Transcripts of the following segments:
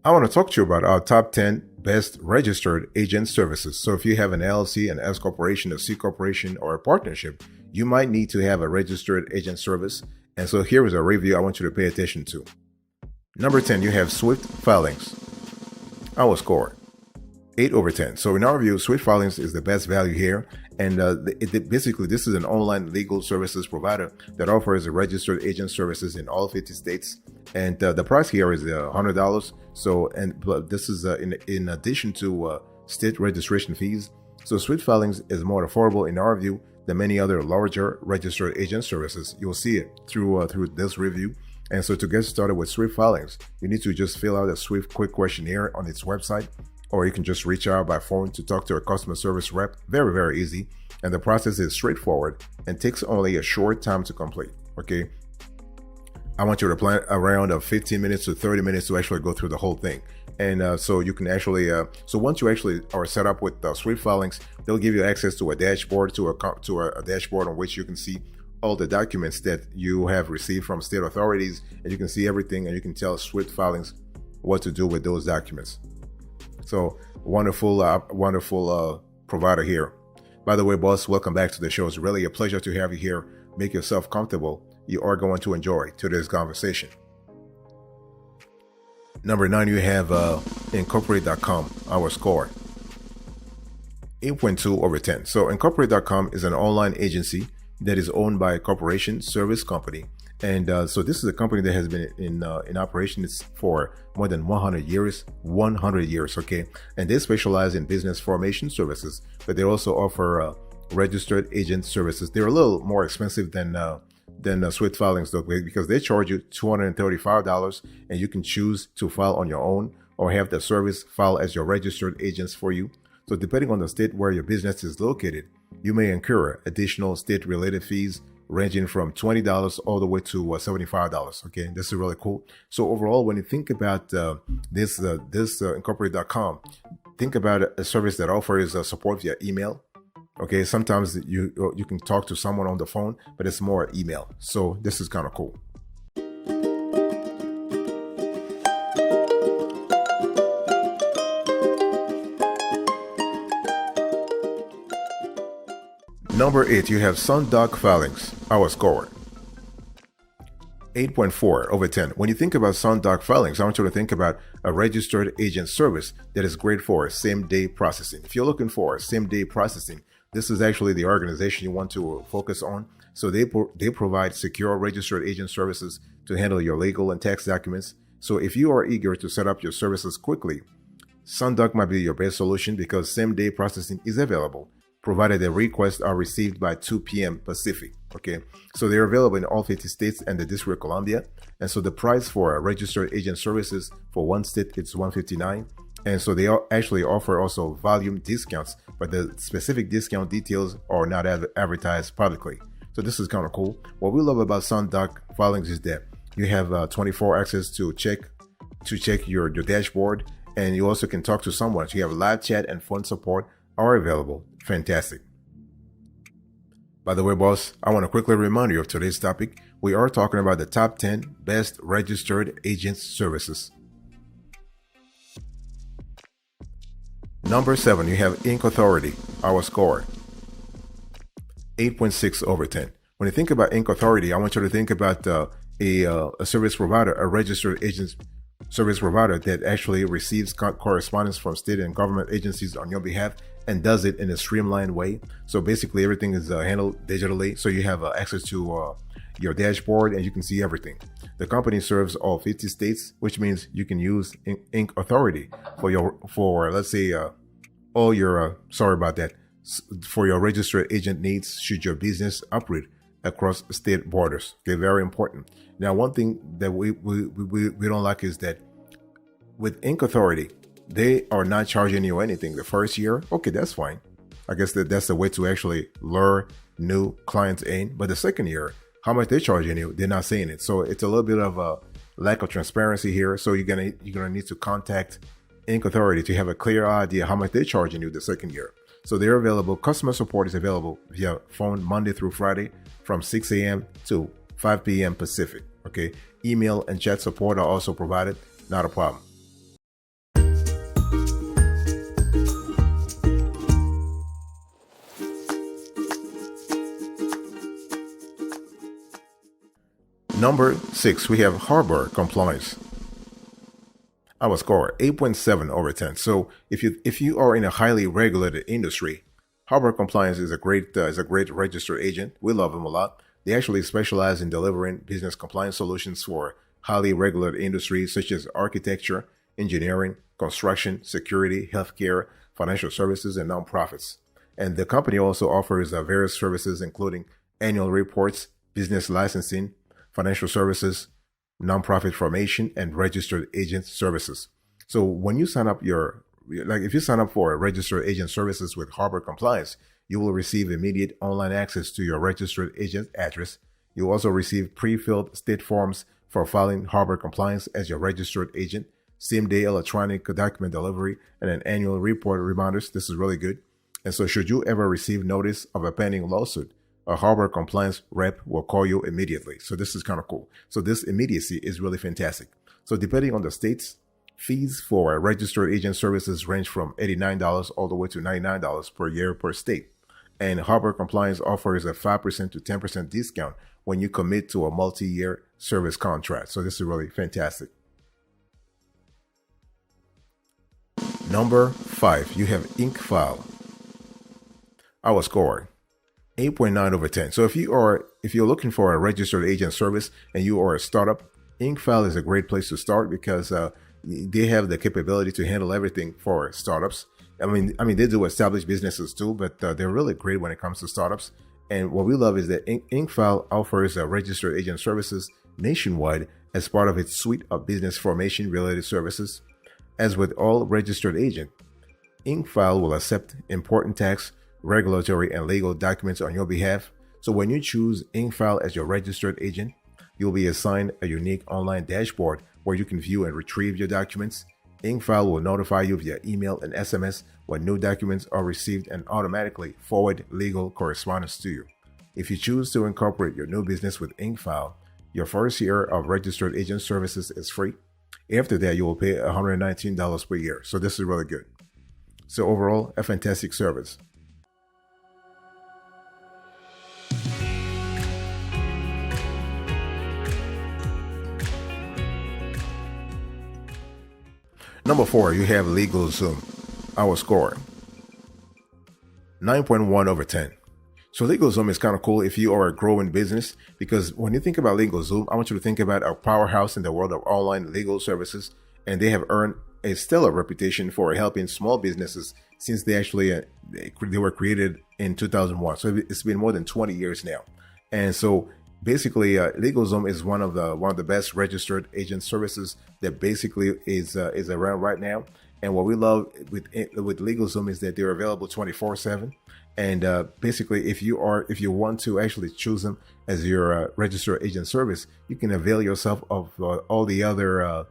I want to talk to you about our top 10 best registered agent services. So if you have an LLC, an S corporation, a C corporation, or a partnership, you might need to have a registered agent service. And so here is a review I want you to pay attention to. Number 10, you have Swift Filings. Our score, 8 over 10. So in our view, Swift Filings is the best value here. And basically, this is an online legal services provider that offers registered agent services in all 50 states. And the price here is $100. So, this is in addition to state registration fees. So Swift Filings is more affordable in our view than many other larger registered agent services. You'll see it through this review. And so to get started with Swift Filings, you need to just fill out a Swift quick questionnaire on its website, or you can just reach out by phone to talk to a customer service rep. Very, very easy. And the process is straightforward and takes only a short time to complete. Okay. I want you to plan around 15 minutes to 30 minutes to actually go through the whole thing. And so you can actually, so once you actually are set up with Swift Filings, they'll give you access to a dashboard, to a dashboard on which you can see all the documents that you have received from state authorities, and you can see everything, and you can tell Swift Filings what to do with those documents. So wonderful provider here. By the way, boss, welcome back to the show. It's really a pleasure to have you here. Make yourself comfortable. You are going to enjoy today's conversation. Number 9, you have Incorporatecom, our score, 8.2 over 10. So Incorporatecom is an online agency that is owned by a corporation service company. And so this is a company that has been in operations for more than 100 years, okay? And they specialize in business formation services, but they also offer registered agent services. They're a little more expensive than Swift Filings, though, because they charge you $235, and you can choose to file on your own or have the service file as your registered agents for you. So depending on the state where your business is located, you may incur additional state-related fees ranging from $20 all the way to $75. Okay, this is really cool. So overall, when you think about this Incorporate.com, think about a service that offers support via email. Okay, sometimes you can talk to someone on the phone, but it's more email. So this is kind of cool. Number 8, you have Sundog Filings, our score, 8.4 over 10. When you think about Sundog Filings, I want you to think about a registered agent service that is great for same-day processing. If you're looking for same-day processing, this is actually the organization you want to focus on. So they provide secure registered agent services to handle your legal and tax documents. So if you are eager to set up your services quickly, Sundog might be your best solution because same-day processing is available, provided the requests are received by 2 p.m. Pacific. Okay, so they're available in all 50 states and the District of Columbia. And so the price for registered agent services for one state is $159. And so they actually offer also volume discounts, but the specific discount details are not advertised publicly. So this is kind of cool. What we love about Sundog Filings is that you have 24 access to check your dashboard, and you also can talk to someone. So you have live chat and phone support are available. Fantastic. By the way, boss, I want to quickly remind you of today's topic. We are talking about the top 10 best registered agent services. Number 7, you have Ink Authority, our score, 8.6 over 10. When you think about Ink Authority, I want you to think about a service provider, a registered agent service provider that actually receives correspondence from state and government agencies on your behalf and does it in a streamlined way. So basically everything is handled digitally. So you have access to your dashboard and you can see everything. The company serves all 50 states, which means you can use Ink Authority for let's say all your for your registered agent needs should your business operate across state borders. Okay, very important. Now, one thing that we don't like is that with Ink Authority, they are not charging you anything the first year. Okay, that's fine. I guess that's the way to actually lure new clients in. But the second year, how much they're charging you, they're not saying it. So it's a little bit of a lack of transparency here. So you're gonna need to contact Ink Authority to have a clear idea how much they're charging you the second year. So they're available. Customer support is available via phone Monday through Friday from 6 a.m. to 5 p.m. Pacific. Okay. Email and chat support are also provided. Not a problem. Number 6, we have Harbor Compliance. Our score 8.7 over 10. So if you are in a highly regulated industry, Harbor Compliance is a great registered agent. We love them a lot. They actually specialize in delivering business compliance solutions for highly regulated industries such as architecture, engineering, construction, security, healthcare, financial services, and nonprofits. And the company also offers various services including annual reports, business licensing, financial services, nonprofit formation, and registered agent services. So when you sign up if you sign up for registered agent services with Harbor Compliance, you will receive immediate online access to your registered agent address. You'll also receive pre-filled state forms for filing Harbor Compliance as your registered agent, same-day electronic document delivery, and an annual report reminders. This is really good. And so should you ever receive notice of a pending lawsuit, a Harbor Compliance rep will call you immediately. So this is kind of cool. So this immediacy is really fantastic. So depending on the states, fees for registered agent services range from $89 all the way to $99 per year per state. And Harbor Compliance offers a 5% to 10% discount when you commit to a multi-year service contract. So this is really fantastic. Number 5, you have Inkfile. Our score 8.9 over 10. So if you're looking for a registered agent service and you are a startup, Inkfile is a great place to start because they have the capability to handle everything for startups. I mean they do established businesses too, but they're really great when it comes to startups. And what we love is that Inkfile offers registered agent services nationwide as part of its suite of business formation related services. As with all registered agents, Inkfile will accept important tax, regulatory, and legal documents on your behalf. So when you choose Inkfile as your registered agent, you'll be assigned a unique online dashboard where you can view and retrieve your documents. Inkfile will notify you via email and SMS when new documents are received and automatically forward legal correspondence to you. If you choose to incorporate your new business with Inkfile, your first year of registered agent services is free. After that, you will pay $119 per year. So this is really good. So overall, a fantastic service. Number 4, you have LegalZoom. Our score 9.1 over 10. So LegalZoom is kind of cool if you are a growing business, because when you think about LegalZoom, I want you to think about a powerhouse in the world of online legal services, and they have earned a stellar reputation for helping small businesses since they were created in 2001. So it's been more than 20 years now. And so basically, LegalZoom is one of the best registered agent services that basically is around right now. And what we love with LegalZoom is that they're available 24/7. And basically, if you want to actually choose them as your registered agent service, you can avail yourself of all the other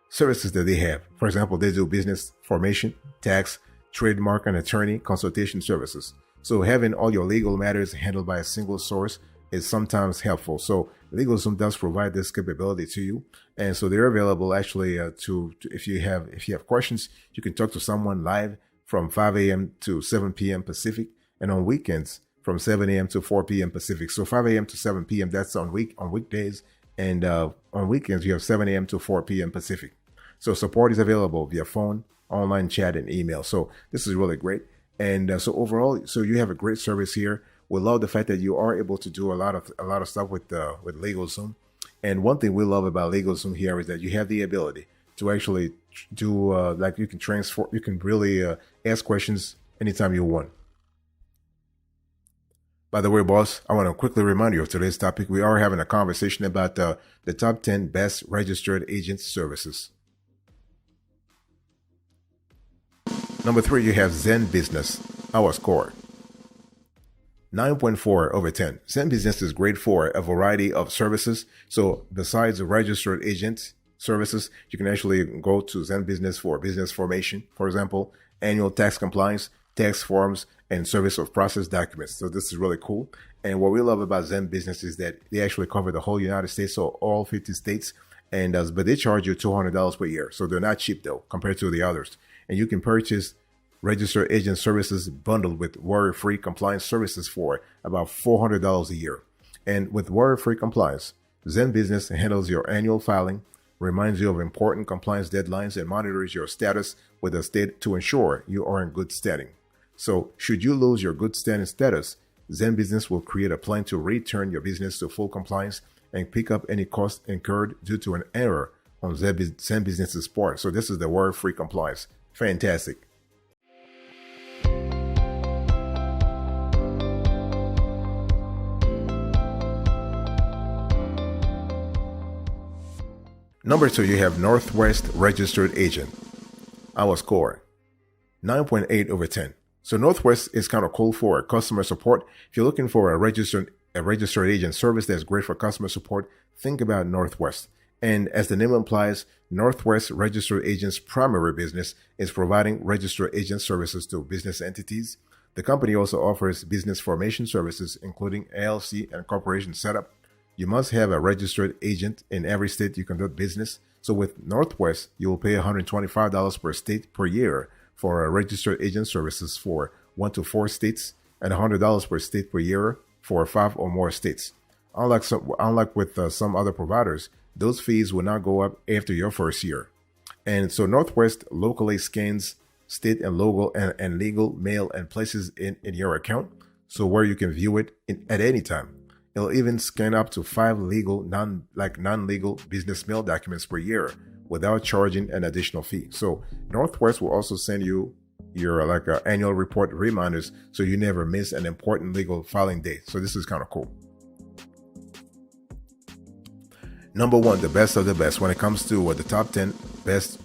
services that they have. For example, they do business formation, tax, trademark, and attorney consultation services. So having all your legal matters handled by a single source is sometimes helpful. So LegalZoom does provide this capability to you, and so they're available actually to if you have questions, you can talk to someone live from 5 a.m. to 7 p.m. Pacific, and on weekends from 7 a.m. to 4 p.m. Pacific. So 5 a.m. to 7 p.m. that's on weekdays, and on weekends you have 7 a.m. to 4 p.m. Pacific. So support is available via phone, online chat, and email. So this is really great. And so overall, so you have a great service here. We love the fact that you are able to do a lot of stuff with LegalZoom. And one thing we love about LegalZoom here is that you have the ability to actually do you can really ask questions anytime you want. By the way, boss, I want to quickly remind you of today's topic. We are having a conversation about the top 10 best registered agent services. Number 3, you have Zen Business. Our score 9.4 over 10. Zen Business is great for a variety of services. So besides the registered agent services, you can actually go to Zen Business for business formation, for example, annual tax compliance, tax forms, and service of process documents. So this is really cool. And what we love about Zen Business is that they actually cover the whole United States, so all 50 states. And but they charge you $200 per year. So they're not cheap though, compared to the others. And you can purchase registered agent services bundled with worry-free compliance services for about $400 a year. And with worry-free compliance, Zen Business handles your annual filing, reminds you of important compliance deadlines, and monitors your status with the state to ensure you are in good standing. So, should you lose your good standing status, Zen Business will create a plan to return your business to full compliance and pick up any costs incurred due to an error on Zen Business's part. So this is the worry-free compliance. Fantastic. Number 2, you have Northwest Registered Agent. Our score, 9.8 over 10. So Northwest is kind of cool for customer support. If you're looking for a registered agent service that's great for customer support, think about Northwest. And as the name implies, Northwest Registered Agent's primary business is providing registered agent services to business entities. The company also offers business formation services, including LLC and corporation setup. You must have a registered agent in every state you conduct business. So with Northwest, you will pay $125 per state per year for registered agent services for 1 to 4 states and $100 per state per year for 5 or more states. Unlike with some other providers, those fees will not go up after your first year. And so Northwest locally scans state and local and legal mail and places in your account, so where you can view it at any time. It'll even scan up to 5 legal, non-legal business mail documents per year without charging an additional fee. So Northwest will also send you your annual report reminders so you never miss an important legal filing date. So this is kind of cool. Number 1, the best of the best when it comes to the top 10 best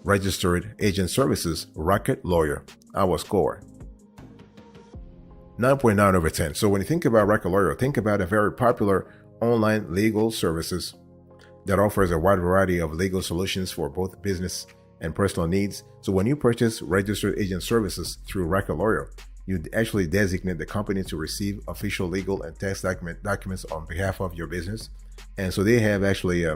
registered agent services, Rocket Lawyer. Our score, 9.9 over 10. So when you think about Rocket Lawyer, think about a very popular online legal services that offers a wide variety of legal solutions for both business and personal needs. So when you purchase registered agent services through Rocket Lawyer, you actually designate the company to receive official legal and tax documents on behalf of your business. And so they have actually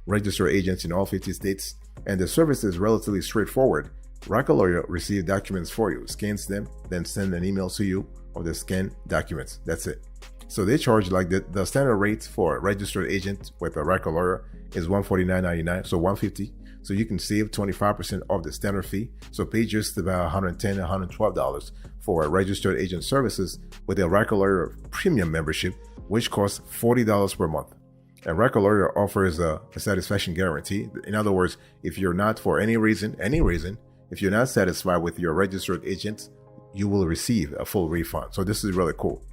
registered agents in all 50 states, and the service is relatively straightforward. Rocket Lawyer receives documents for you, scans them, then send an email to you of the scanned documents. That's it. So they charge the standard rate for a registered agent with a Rocket Lawyer is $149.99, so $150. So you can save 25% of the standard fee. So pay just about $110, $112 for a registered agent services with a Rocket Lawyer premium membership, which costs $40 per month. And Rocket Lawyer offers a satisfaction guarantee. In other words, if you're not, for any reason, if you're not satisfied with your registered agent, you will receive a full refund. So this is really cool.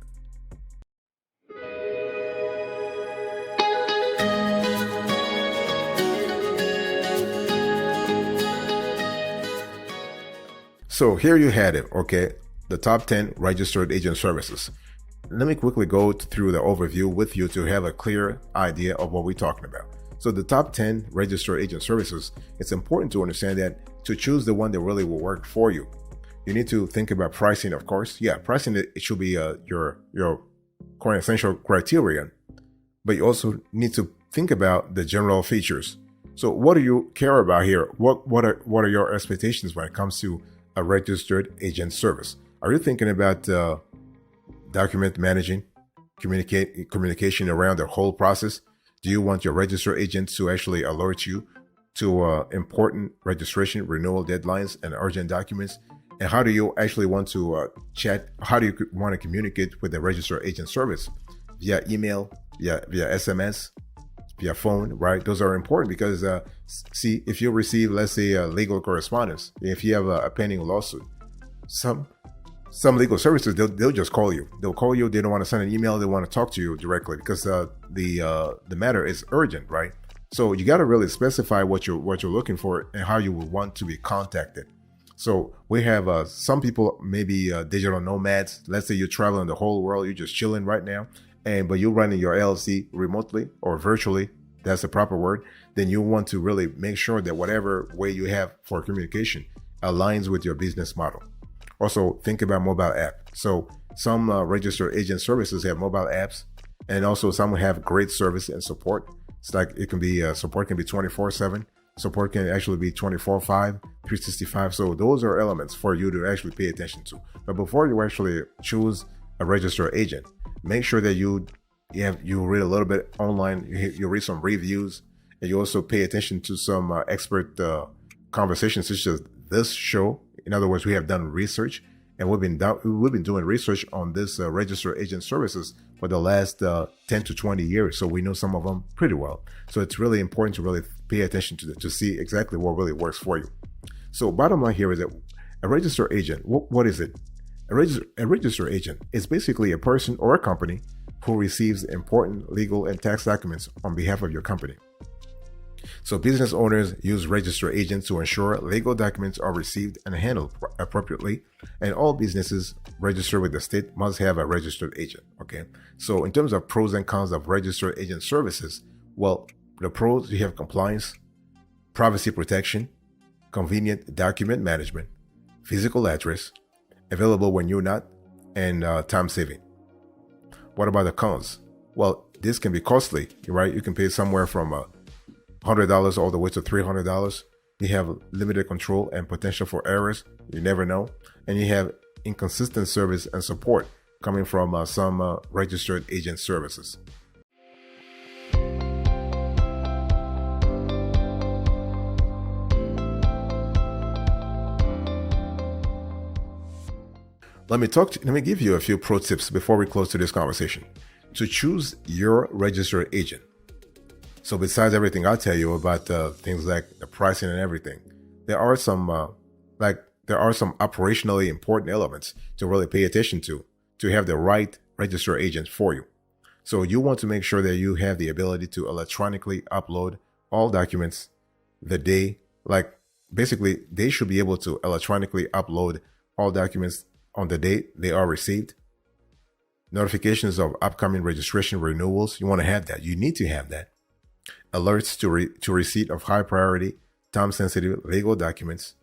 So here you had it, okay? The top 10 registered agent services. Let me quickly go through the overview with you to have a clear idea of what we're talking about. So the top 10 registered agent services, it's important to understand that to choose the one that really will work for you, you need to think about pricing, of course. Yeah, pricing, it should be your essential criterion, but you also need to think about the general features. So what do you care about here? What are your expectations when it comes to a registered agent service? Are you thinking about document managing, communication around the whole process? Do you want your registered agent to actually alert you to important registration renewal deadlines and urgent documents? And how do you actually want to chat? How do you want to communicate with the registered agent service? Via email, via SMS, via phone, right? Those are important because, see, if you receive, let's say, legal correspondence, if you have a pending lawsuit, some legal services, they'll just call you. They'll call you. They don't want to send an email. They want to talk to you directly because the matter is urgent, right? So you got to really specify what you're looking for and how you would want to be contacted. So we have some people, maybe digital nomads. Let's say you're traveling the whole world. You're just chilling right now, but you're running your LLC remotely or virtually. That's the proper word. Then you want to really make sure that whatever way you have for communication aligns with your business model. Also, think about mobile app. So some registered agent services have mobile apps, and also some have great service and support. It's like it can be support can be 24/7. Support can actually be 24/5, 365. So those are elements for you to actually pay attention to. But before you actually choose a registered agent, make sure that you You read a little bit online, you read some reviews, and you also pay attention to some expert conversations such as this show. In other words, we have done research, and we've been doing research on this registered agent services for the last 10 to 20 years. So we know some of them pretty well. So it's really important to really pay attention to see exactly what really works for you. So bottom line here is that a registered agent, what is it? A registered agent is basically a person or a company who receives important legal and tax documents on behalf of your company. So business owners use registered agents to ensure legal documents are received and handled appropriately, and all businesses registered with the state must have a registered agent. Okay. So in terms of pros and cons of registered agent services, well, the pros, you have compliance, privacy protection, convenient document management, physical address, available when you're not, and time saving. What about the cons? Well, this can be costly, right? You can pay somewhere from $100 all the way to $300. You have limited control and potential for errors. You never know. And you have inconsistent service and support coming from some registered agent services. Let me give you a few pro tips before we close to this conversation to choose your registered agent. So besides everything I'll tell you about things like the pricing and everything, there are some operationally important elements to really pay attention to have the right registered agent for you. So you want to make sure that you have the ability to electronically upload all documents they should be able to electronically upload all documents on the date they are received. Notifications of upcoming registration renewals, you want to have that. You need to have that. Alerts to receipt of high priority, time-sensitive legal documents.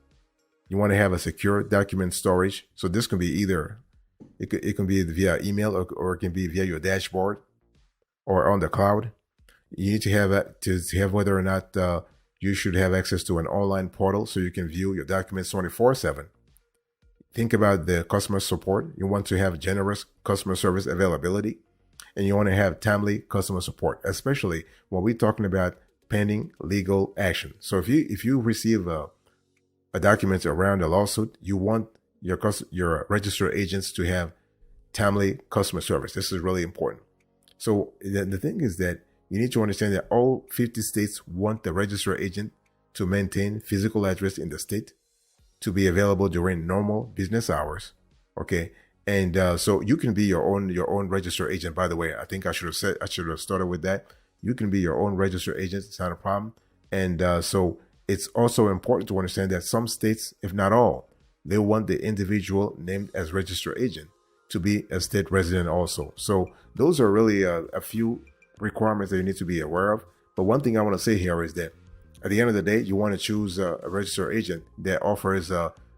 You want to have a secure document storage. So this can be either, it can be via email or it can be via your dashboard or on the cloud. You need to have whether or not you should have access to an online portal so you can view your documents 24/7. Think about the customer support. You want to have generous customer service availability, and you want to have timely customer support, especially when we're talking about pending legal action. So if you receive a document around a lawsuit, you want your registered agents to have timely customer service. This is really important. So the thing is that you need to understand that all 50 states want the registered agent to maintain physical address in the state, to be available during normal business hours. Okay. And so you can be your own registered agent. By the way, I think I should have started with that. You can be your own registered agent. It's not a problem. And so it's also important to understand that some states, if not all, they want the individual named as registered agent to be a state resident also. So those are really a few requirements that you need to be aware of. But one thing I want to say here is that at the end of the day, you want to choose a registered agent that offers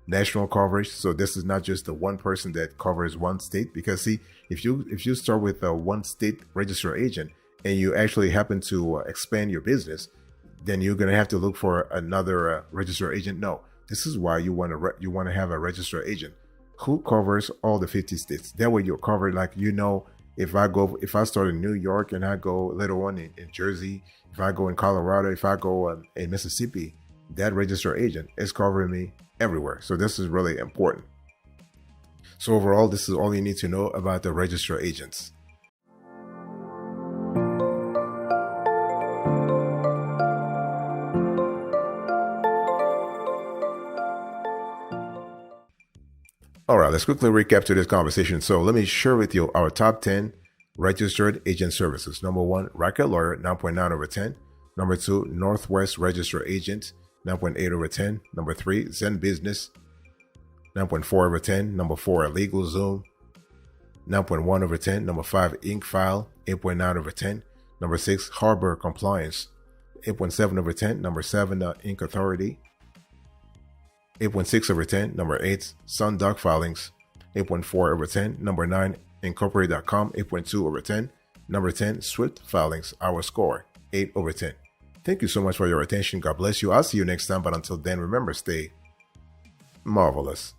national coverage. So this is not just the one person that covers one state, because see, if you start with a one state registered agent and you actually happen to expand your business, then you're going to have to look for another registered agent. No, this is why you want to have a registered agent who covers all the 50 states. That way you're covered. Like, if I start in New York and I go later on in Jersey, if I go in Colorado, if I go in Mississippi, that registered agent is covering me everywhere. So this is really important. So overall, this is all you need to know about the registered agents. All right, let's quickly recap to this conversation. So let me share with you our top 10 registered agent services. Number 1, Racket Lawyer, 9.9 over 10. Number 2, Northwest Registered Agent, 9.8 over 10. Number 3, Zen Business, 9.4 over 10. Number 4, Legal Zoom, 9.1 over 10. Number 5, Inkfile, 8.9 over 10. Number 6, Harbor Compliance, 8.7 over 10. Number 7, Ink Authority, 8.6 over 10. Number 8, Sundog Filings, 8.4 over 10. Number 9, Incorporatecom, 8.2 over 10. Number 10, Swift Filings, our score, 8 over 10. Thank you so much for your attention. God bless you. I'll see you next time. But until then, remember, stay marvelous.